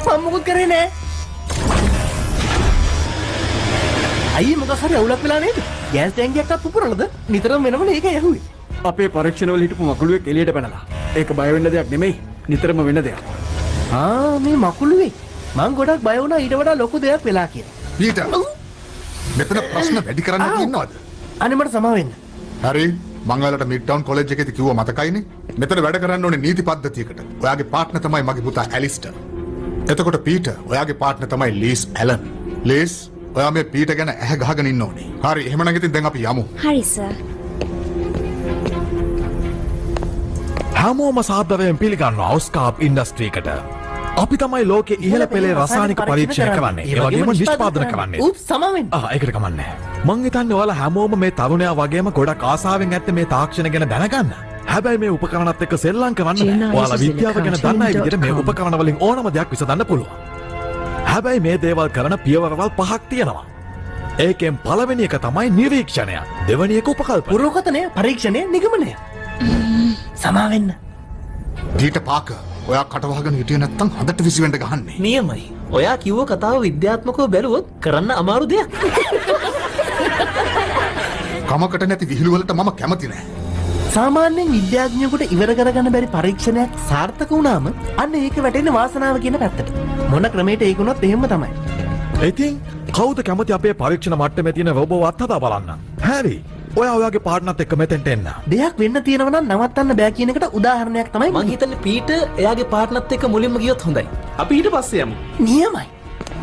මම මොකද කරේ නෑ. අයියේ මොකක් හරි අවුලක් වෙලා නේද? ගෑස් ටැංකියක් අත් පුපුරනද? නිතරම වෙනවනේ ඒක යහුවේ. අපේ පරීක්ෂණවල හිටපු මකුළුවෙක් එළියට පැනලා. ඒක බය වෙන්න දෙයක් නෙමෙයි. නිතරම වෙන දෙයක්. මේ මකුළුවේ මං ගොඩක් බය වුණා ඊට වඩා ලොකු දෙයක් වෙලා කියලා. පීටර්. මෙතන ප්‍රශ්න වැඩි කරන්න ඉන්නවද? අනේ මට සමා වෙන්න. හරි. මං ඔයාලට මිඩ්ටවුන් කොලෙජ් එකේදී කිව්වා මතකයිනේ. මෙතන වැඩ කරන්න ඕනේ නීති පද්ධතියකට. ඔයාගේ පාර්ට්නර් තමයි මගේ පුතා ඇලිස්ටර්. එතකොට පීටර් ඔයාගේ පාර්ට්නර් තමයි ලීස් ඇලන්. ලීස් ඔයා මේ පීටර් ගැන ඇහ ගහගෙන ඉන්න ඕනේ. හරි එහෙමනම් ඉතින් දැන් අපි යමු. හරි සර්. හැමෝම සාදරයෙන් පිළිගන්නවා ඔස්කාප් ඉන්ඩස්ට්‍රීකට. අපි තමයි ලෝකේ ඉහළ පෙළේ රසායනික පරීක්ෂණ කරන්නේ. ඒ වගේම නිෂ්පාදනය කරන්නේ. උප් සමාවෙන්න. ඒකට කමන්නේ. මං හිතන්නේ ඔයාලා හැමෝම මේ තරුණයා වගේම ගොඩක් ආසාවෙන් ඇත්තේ මේ තාක්ෂණ ගැන දැනගන්න. හැබැයි මේ උපකරණත් එක්ක සෙල්ලම් කරන්න බෑ. ඔයාලා විද්‍යාව ගැන දන්න අය විදිහට මේ උපකරණ වලින් ඕනම දෙයක් විසඳන්න පුළුවන්. හැබැයි මේ දේවල් කරන පියවරවල් 5ක් තියෙනවා. ඒකෙන් පළවෙනි එක තමයි නිරීක්ෂණය. දෙවෙනි එක උපකල්පන. පුරෝකතනය, පරීක්ෂණය, නිගමනය. සමාවෙන්න. පීටර් පාකර් ඔයා කටවහගෙන හිටියේ නැත්තම් හදට විසිවෙන්න ගහන්නේ. නියමයි. ඔයා කිව්ව කතාව විද්‍යාත්මකව බැලුවොත් කරන්න අමාරු දෙයක්. කමකට නැති විහිළු වලට මම කැමති නෑ. සාමාන්‍යයෙන් විද්‍යාඥයෙකුට ඉවර කරගන්න බැරි පරීක්ෂණයක් සාර්ථක වුණාම අන්න ඒක වැටෙන්නේ වාසනාව කියන පැත්තට. මොන ක්‍රමයකට ඒක වුණත් එහෙම තමයි. ඉතින් කවුද කැමති අපේ පරීක්ෂණ මට්ටමේ තියෙන රොබෝ අත්හදා බලන්න? හැරි. ඔයාගේ පාර්ට්නර්ත් එක්ක මෙතෙන්ට එන්න. දෙයක් වෙන්න තියෙනවා නම් නවත්තන්න බෑ කියන එකට උදාහරණයක් තමයි මං හිතන්නේ පීටර් එයාගේ පාර්ට්නර්ත් එක්ක මුලින්ම ගියොත් හොඳයි. අපි ඊට පස්සේ යමු. නියමයි.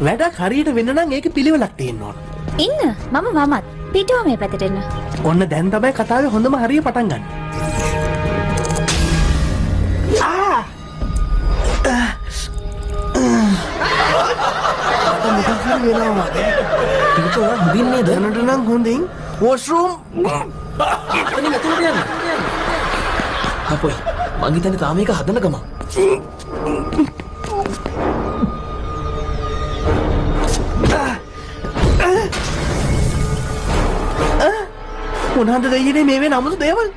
වැඩක් හරියට වෙන්න නම් ඒක පිළිවෙලක් තියෙන්න ඕන. ඉන්න මම වමත් පිටුව මේ පැත්තට එන්න. ඔන්න දැන් තමයි කතාවේ හොඳම හරිය පටන් ගන්න. මොකක් හරි වෙනවා. පීටර් ඔයා හොඳින් නේද? දැනට නම් හොඳින්. වොෂ්රූම්. එතනින් ඇතුළට යන්න. අපොයි මං හිතන්නේ තාම මේක හදන ගමන්. මොනවද දෙයිනේ මේ වෙන අමුතු දේවල්?